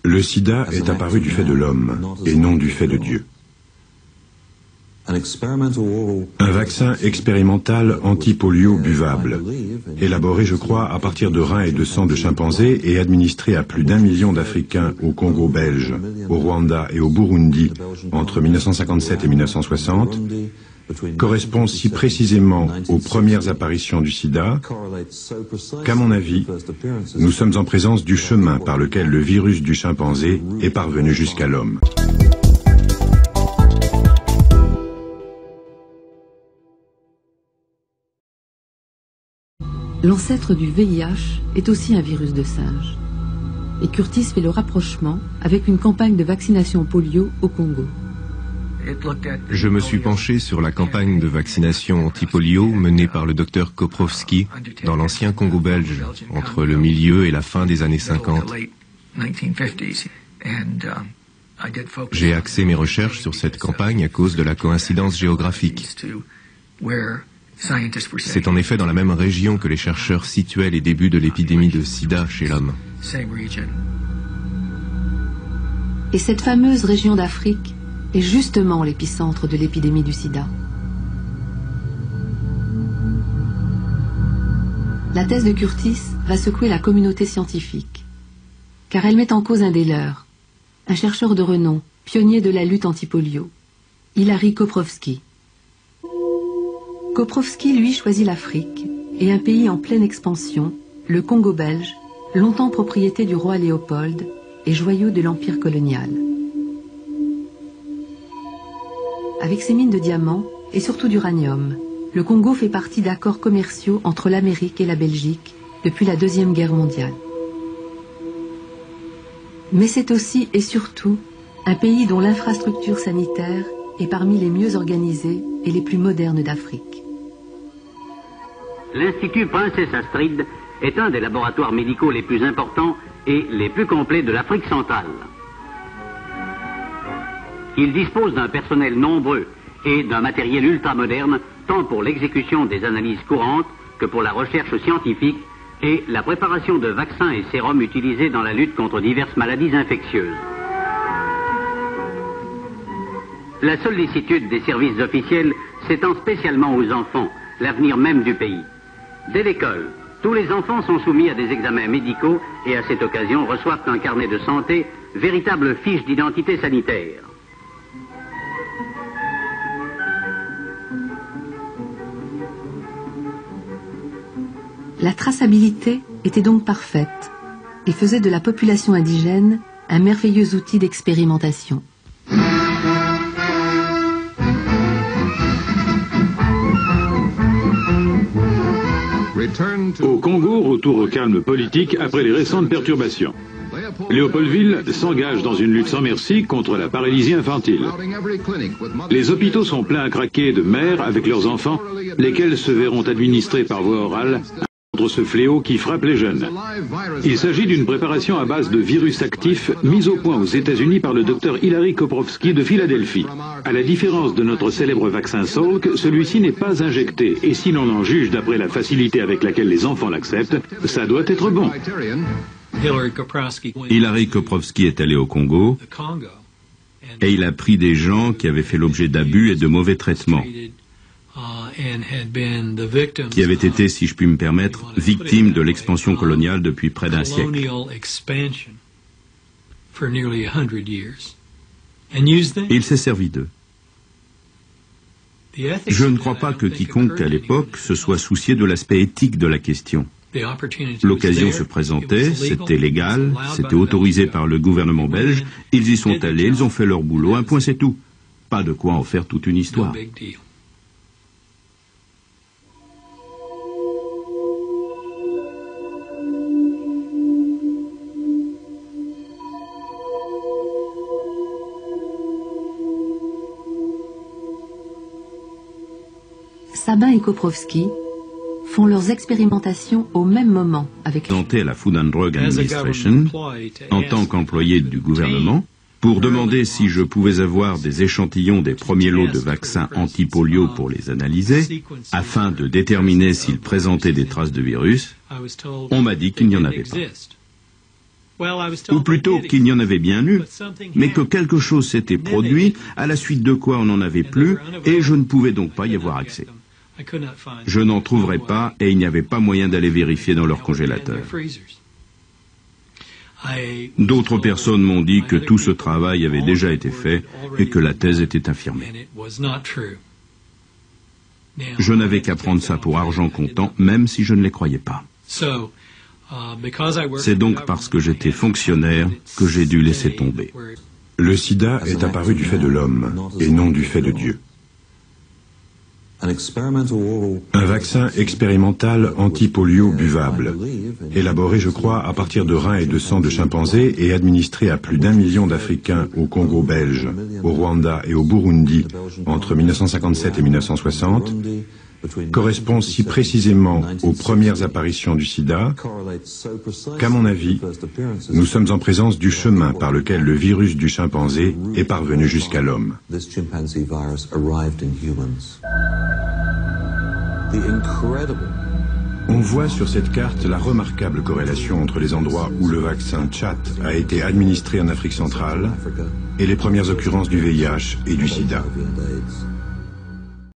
Le sida est apparu du fait de l'homme et non du fait de Dieu. Un vaccin expérimental anti-polio buvable, élaboré, je crois, à partir de reins et de sang de chimpanzés et administré à plus d'1 million d'Africains au Congo belge, au Rwanda et au Burundi entre 1957 et 1960, correspond si précisément aux premières apparitions du sida qu'à mon avis, nous sommes en présence du chemin par lequel le virus du chimpanzé est parvenu jusqu'à l'homme. L'ancêtre du VIH est aussi un virus de singe. Et Curtis fait le rapprochement avec une campagne de vaccination polio au Congo. Je me suis penché sur la campagne de vaccination anti-polio menée par le docteur Koprowski dans l'ancien Congo belge, entre le milieu et la fin des années 50. J'ai axé mes recherches sur cette campagne à cause de la coïncidence géographique. C'est en effet dans la même région que les chercheurs situaient les débuts de l'épidémie de sida chez l'homme. Et cette fameuse région d'Afrique est justement l'épicentre de l'épidémie du sida. La thèse de Curtis va secouer la communauté scientifique, car elle met en cause un des leurs, un chercheur de renom, pionnier de la lutte anti-polio, Hilary Koprowski. Koprowski, lui, choisit l'Afrique et un pays en pleine expansion, le Congo belge, longtemps propriété du roi Léopold et joyau de l'empire colonial. Avec ses mines de diamants et surtout d'uranium, le Congo fait partie d'accords commerciaux entre l'Amérique et la Belgique depuis la Deuxième Guerre mondiale. Mais c'est aussi et surtout un pays dont l'infrastructure sanitaire est parmi les mieux organisées et les plus modernes d'Afrique. L'Institut Princesse Astrid est un des laboratoires médicaux les plus importants et les plus complets de l'Afrique centrale. Il dispose d'un personnel nombreux et d'un matériel ultramoderne, tant pour l'exécution des analyses courantes que pour la recherche scientifique et la préparation de vaccins et sérums utilisés dans la lutte contre diverses maladies infectieuses. La sollicitude des services officiels s'étend spécialement aux enfants, l'avenir même du pays. Dès l'école, tous les enfants sont soumis à des examens médicaux et à cette occasion reçoivent un carnet de santé, véritable fiche d'identité sanitaire. La traçabilité était donc parfaite et faisait de la population indigène un merveilleux outil d'expérimentation. Au Congo, retour au calme politique après les récentes perturbations. Léopoldville s'engage dans une lutte sans merci contre la paralysie infantile. Les hôpitaux sont pleins à craquer de mères avec leurs enfants, lesquels se verront administrer par voie orale contre ce fléau qui frappe les jeunes. Il s'agit d'une préparation à base de virus actifs mise au point aux États-Unis par le docteur Hilary Koprowski de Philadelphie. À la différence de notre célèbre vaccin Salk, celui-ci n'est pas injecté et si l'on en juge d'après la facilité avec laquelle les enfants l'acceptent, ça doit être bon. Hilary Koprowski est allé au Congo et il a pris des gens qui avaient fait l'objet d'abus et de mauvais traitements, qui avaient été, si je puis me permettre, victimes de l'expansion coloniale depuis près d'un siècle. Il s'est servi d'eux. Je ne crois pas que quiconque à l'époque se soit soucié de l'aspect éthique de la question. L'occasion se présentait, c'était légal, c'était autorisé par le gouvernement belge, ils y sont allés, ils ont fait leur boulot, un point c'est tout. Pas de quoi en faire toute une histoire. Sabin et Koprowski font leurs expérimentations au même moment avec présenté à la Food and Drug Administration en tant qu'employé du gouvernement pour demander si je pouvais avoir des échantillons des premiers lots de vaccins anti-polio pour les analyser afin de déterminer s'ils présentaient des traces de virus. On m'a dit qu'il n'y en avait pas. Ou plutôt qu'il n'y en avait bien eu, mais que quelque chose s'était produit, à la suite de quoi on n'en avait plus, et je ne pouvais donc pas y avoir accès. Je n'en trouverais pas, et il n'y avait pas moyen d'aller vérifier dans leur congélateur. D'autres personnes m'ont dit que tout ce travail avait déjà été fait et que la thèse était infirmée. Je n'avais qu'à prendre ça pour argent comptant, même si je ne les croyais pas. C'est donc parce que j'étais fonctionnaire que j'ai dû laisser tomber. Le sida est apparu du fait de l'homme et non du fait de Dieu. Un vaccin expérimental anti-polio buvable, élaboré, je crois, à partir de reins et de sang de chimpanzés et administré à plus d'1 million d'Africains au Congo belge, au Rwanda et au Burundi entre 1957 et 1960, correspond si précisément aux premières apparitions du sida qu'à mon avis, nous sommes en présence du chemin par lequel le virus du chimpanzé est parvenu jusqu'à l'homme. On voit sur cette carte la remarquable corrélation entre les endroits où le vaccin Chat a été administré en Afrique centrale et les premières occurrences du VIH et du sida.